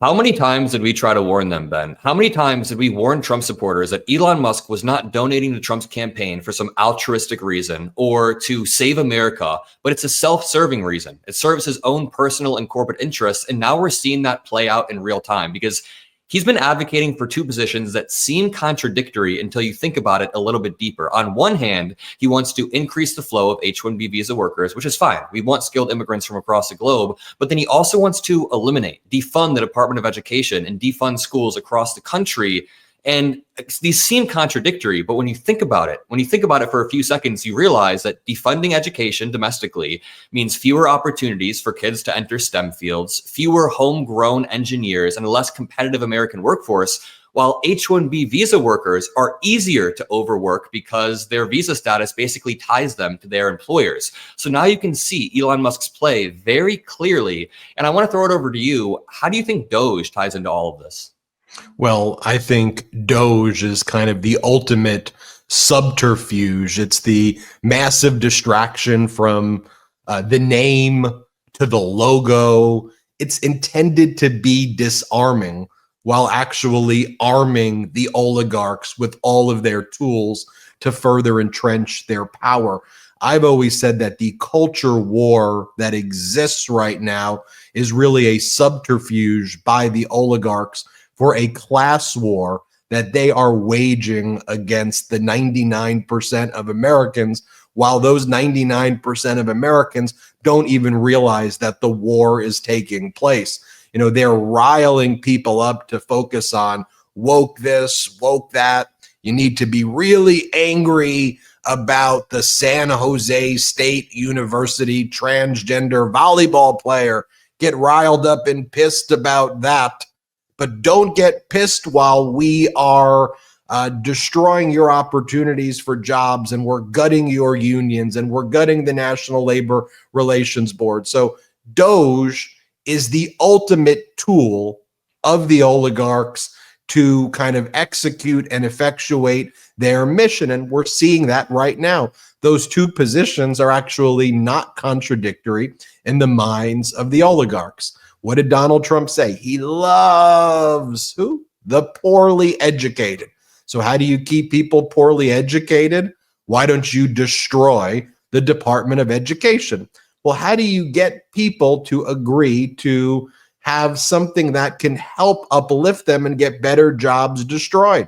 How many times did we try to warn them, Ben? How many times did we warn Trump supporters that Elon Musk was not donating to Trump's campaign for some altruistic reason or to save America, but it's a self-serving reason. It serves his own personal and corporate interests. And now we're seeing that play out in real time because he's been advocating for two positions that seem contradictory until you think about it a little bit deeper. On one hand, he wants to increase the flow of H-1B visa workers, which is fine. We want skilled immigrants from across the globe, but then he also wants to eliminate, defund the Department of Education and defund schools across the country. And these seem contradictory, but when you think about it for a few seconds, you realize that defunding education domestically means fewer opportunities for kids to enter STEM fields, fewer homegrown engineers, and a less competitive American workforce, while H-1B visa workers are easier to overwork because their visa status basically ties them to their employers. So now you can see Elon Musk's play very clearly. And I want to throw it over to you. How do you think Doge ties into all of this? Well, I think Doge is kind of the ultimate subterfuge. It's the massive distraction from the name to the logo. It's intended to be disarming while actually arming the oligarchs with all of their tools to further entrench their power. I've always said that the culture war that exists right now is really a subterfuge by the oligarchs for a class war that they are waging against the 99% of Americans, while those 99% of Americans don't even realize that the war is taking place. You know, they're riling people up to focus on woke this, woke that. You need to be really angry about the San Jose State University transgender volleyball player. Get riled up and pissed about that. But don't get pissed while we are destroying your opportunities for jobs and we're gutting your unions and we're gutting the National Labor Relations Board. So Doge is the ultimate tool of the oligarchs to kind of execute and effectuate their mission. And we're seeing that right now. Those two positions are actually not contradictory in the minds of the oligarchs. What did Donald Trump say? He loves who? The poorly educated. So how do you keep people poorly educated? Why don't you destroy the Department of Education? Well, how do you get people to agree to have something that can help uplift them and get better jobs destroyed?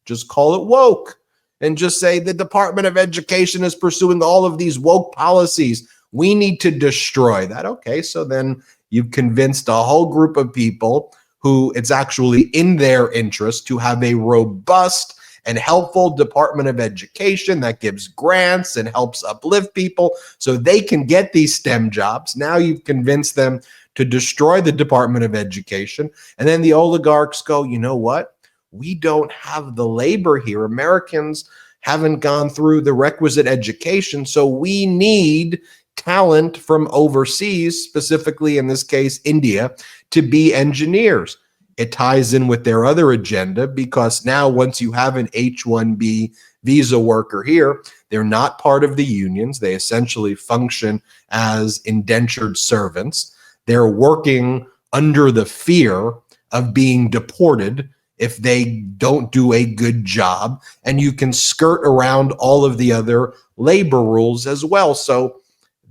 Just call it woke and just say the Department of Education is pursuing all of these woke policies. We need to destroy that. Okay, so then you've convinced a whole group of people who it's actually in their interest to have a robust and helpful Department of Education that gives grants and helps uplift people so they can get these STEM jobs. Now you've convinced them to destroy the Department of Education. And then the oligarchs go, you know what? We don't have the labor here. Americans haven't gone through the requisite education, so we need talent from overseas, specifically in this case, India, to be engineers. It ties in with their other agenda because now once you have an H-1B visa worker here, they're not part of the unions. They essentially function as indentured servants. They're working under the fear of being deported if they don't do a good job, and you can skirt around all of the other labor rules as well. So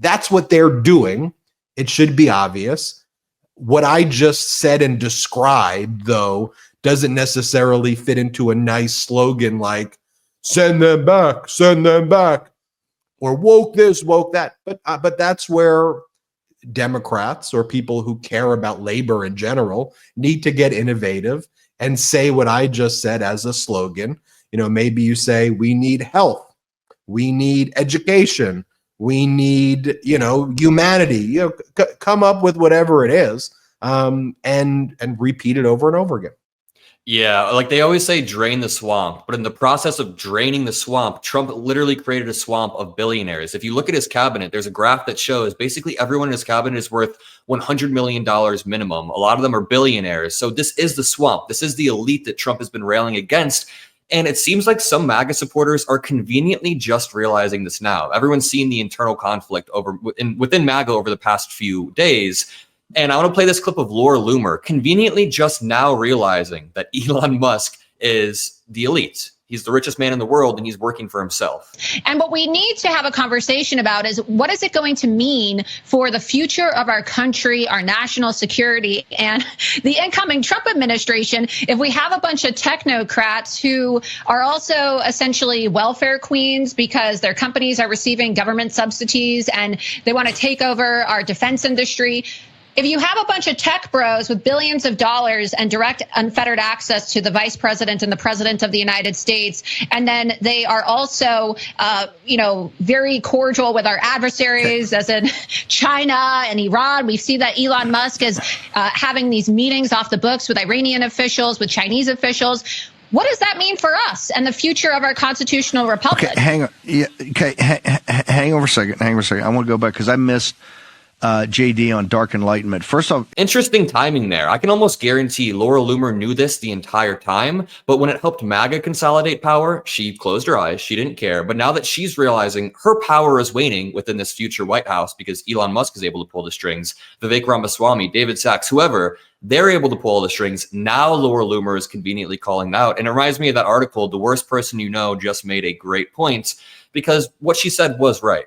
that's what they're doing. It should be obvious. What I just said and described, though, doesn't necessarily fit into a nice slogan like send them back, or woke this, woke that. But that's where Democrats or people who care about labor in general need to get innovative and say what I just said as a slogan. You know, maybe you say we need health, we need education, we need, humanity. Come up with whatever it is, and repeat it over and over again. Yeah, like they always say, drain the swamp. But in the process of draining the swamp, Trump literally created a swamp of billionaires. If you look at his cabinet, there's a graph that shows basically everyone in his cabinet is worth $100 million minimum. A lot of them are billionaires. So this is the swamp. This is the elite that Trump has been railing against. And it seems like some MAGA supporters are conveniently just realizing this now. Everyone's seen the internal conflict within MAGA over the past few days. And I want to play this clip of Laura Loomer conveniently just now realizing that Elon Musk is the elite. He's the richest man in the world, and he's working for himself. And what we need to have a conversation about is, what is it going to mean for the future of our country, our national security, and the incoming Trump administration if we have a bunch of technocrats who are also essentially welfare queens because their companies are receiving government subsidies and they want to take over our defense industry? If you have a bunch of tech bros with billions of dollars and direct unfettered access to the vice president and the president of the United States, and then they are also, very cordial with our adversaries, as in China and Iran. We see that Elon Musk is having these meetings off the books with Iranian officials, with Chinese officials. What does that mean for us and the future of our constitutional republic? Okay, hang on. Yeah, okay, hang on for a second. I want to go back because I missed JD on Dark Enlightenment. First off, interesting timing there. I can almost guarantee Laura Loomer knew this the entire time, but when it helped MAGA consolidate power, she closed her eyes. She didn't care. But now that she's realizing her power is waning within this future White House because Elon Musk is able to pull the strings, Vivek Ramaswamy, David Sachs, whoever, they're able to pull the strings. Now Laura Loomer is conveniently calling out. And it reminds me of that article, The Worst Person You Know just made a great point, because what she said was right.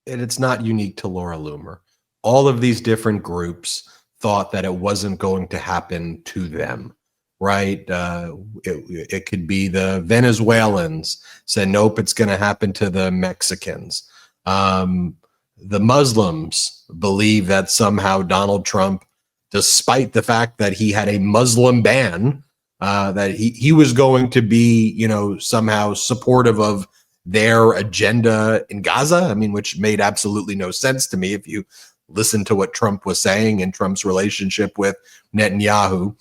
And it's not unique to Laura Loomer. All of these different groups thought that it wasn't going to happen to them, right? It could be the Venezuelans said, nope, it's going to happen to the Mexicans. The Muslims believe that somehow Donald Trump, despite the fact that he had a Muslim ban, that he was going to be, somehow supportive of their agenda in Gaza. I mean, which made absolutely no sense to me if you listen to what Trump was saying and Trump's relationship with Netanyahu.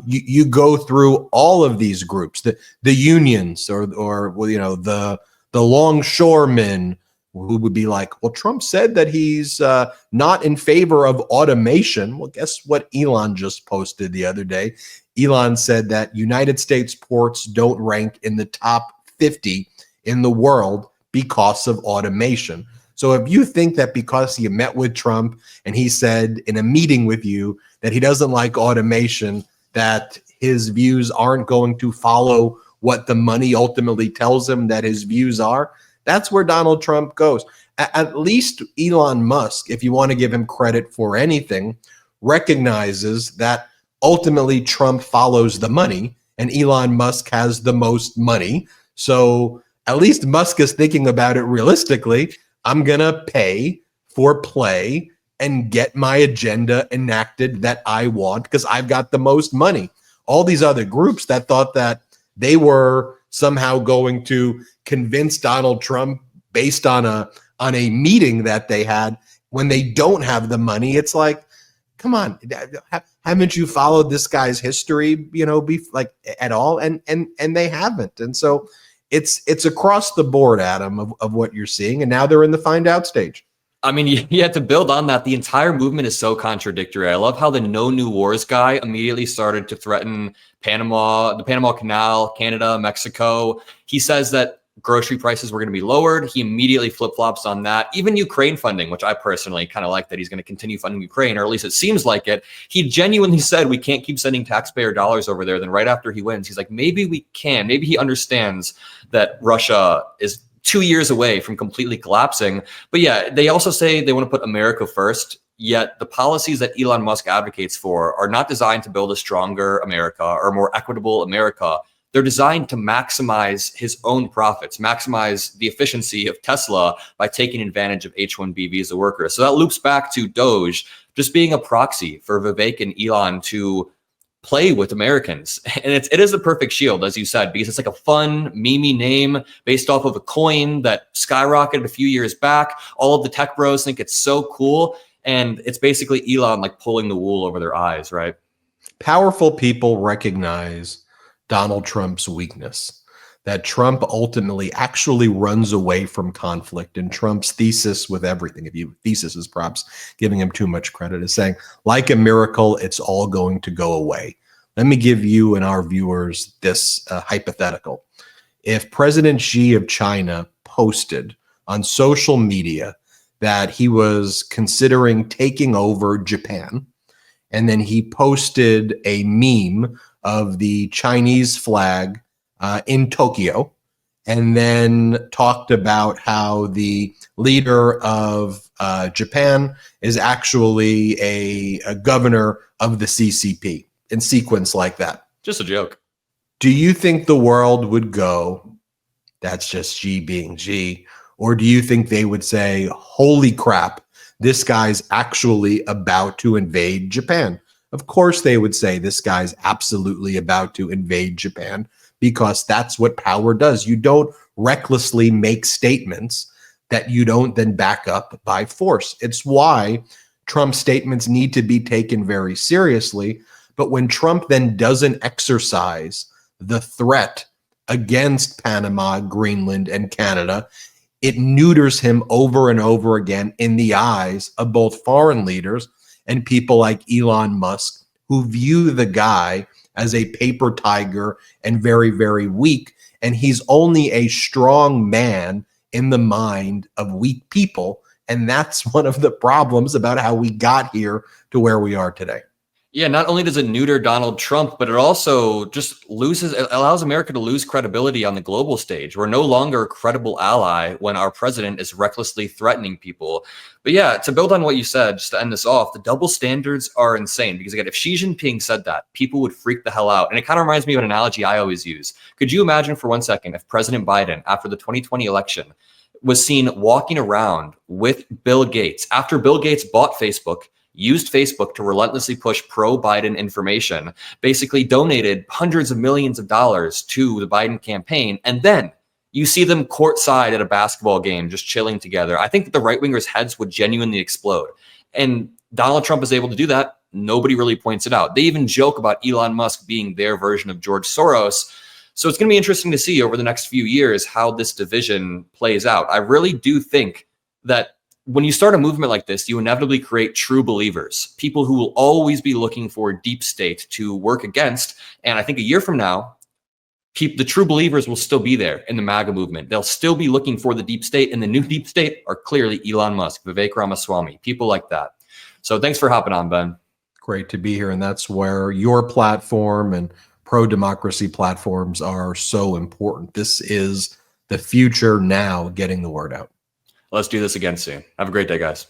You go through all of these groups, the unions or the longshoremen who would be like, well, Trump said that he's not in favor of automation. Well, guess what Elon just posted the other day? Elon said that United States ports don't rank in the top 50 in the world because of automation. So if you think that because he met with Trump and he said in a meeting with you that he doesn't like automation, that his views aren't going to follow what the money ultimately tells him that his views are, that's where Donald Trump goes. At least Elon Musk, if you want to give him credit for anything, recognizes that ultimately Trump follows the money and Elon Musk has the most money. So at least Musk is thinking about it realistically. I'm going to pay for play and get my agenda enacted that I want because I've got the most money. All these other groups that thought that they were somehow going to convince Donald Trump based on a meeting that they had when they don't have the money, it's like, come on, haven't you followed this guy's history, at all? And they haven't. And so it's across the board, Adam, of what you're seeing. And now they're in the find out stage. I mean, you have to build on that. The entire movement is so contradictory. I love how the No New Wars guy immediately started to threaten Panama, the Panama Canal, Canada, Mexico. He says that grocery prices were going to be lowered. He immediately flip-flops on that. Even Ukraine funding, which I personally kind of like that he's going to continue funding Ukraine, or at least it seems like it. He genuinely said we can't keep sending taxpayer dollars over there. Then right after he wins, he's like, maybe we can. Maybe he understands that Russia is 2 years away from completely collapsing. But yeah, they also say they want to put America first. Yet the policies that Elon Musk advocates for are not designed to build a stronger America or a more equitable America. They're designed to maximize his own profits, maximize the efficiency of Tesla by taking advantage of H-1B visa workers. So that loops back to Doge just being a proxy for Vivek and Elon to play with Americans. And it is the perfect shield, as you said, because it's like a fun, memey name based off of a coin that skyrocketed a few years back. All of the tech bros think it's so cool. And it's basically Elon like pulling the wool over their eyes, right? Powerful people recognize Donald Trump's weakness, that Trump ultimately actually runs away from conflict. And Trump's thesis with everything, thesis is perhaps giving him too much credit, is saying, like a miracle, it's all going to go away. Let me give you and our viewers this hypothetical. If President Xi of China posted on social media that he was considering taking over Japan. And then he posted a meme of the Chinese flag in Tokyo, and then talked about how the leader of Japan is actually a governor of the CCP in sequence like that. Just a joke. Do you think the world would go, that's just G being G? Or do you think they would say, holy crap, this guy's actually about to invade Japan? Of course they would say this guy's absolutely about to invade Japan, because that's what power does. You don't recklessly make statements that you don't then back up by force. It's why Trump's statements need to be taken very seriously. But when Trump then doesn't exercise the threat against Panama, Greenland, and Canada, it neuters him over and over again in the eyes of both foreign leaders and people like Elon Musk, who view the guy as a paper tiger and very, very weak. And he's only a strong man in the mind of weak people. And that's one of the problems about how we got here to where we are today. Yeah, not only does it neuter Donald Trump, but it also just allows America to lose credibility on the global stage. We're no longer a credible ally when our president is recklessly threatening people. But yeah, to build on what you said, just to end this off, the double standards are insane. Because again, if Xi Jinping said that, people would freak the hell out. And it kind of reminds me of an analogy I always use. Could you imagine for 1 second if President Biden, after the 2020 election, was seen walking around with Bill Gates, after Bill Gates bought Facebook, used Facebook to relentlessly push pro-Biden information, basically donated hundreds of millions of dollars to the Biden campaign, and then you see them courtside at a basketball game just chilling together? I think that the right-wingers' heads would genuinely explode. And Donald Trump is able to do that. Nobody really points it out. They even joke about Elon Musk being their version of George Soros. So it's going to be interesting to see over the next few years how this division plays out. I really do think that when you start a movement like this, you inevitably create true believers, people who will always be looking for deep state to work against. And I think a year from now, the true believers will still be there in the MAGA movement. They'll still be looking for the deep state, and the new deep state are clearly Elon Musk, Vivek Ramaswamy, people like that. So thanks for hopping on, Ben. Great to be here. And that's where your platform and pro-democracy platforms are so important. This is the future now, getting the word out. Let's do this again soon. Have a great day, guys.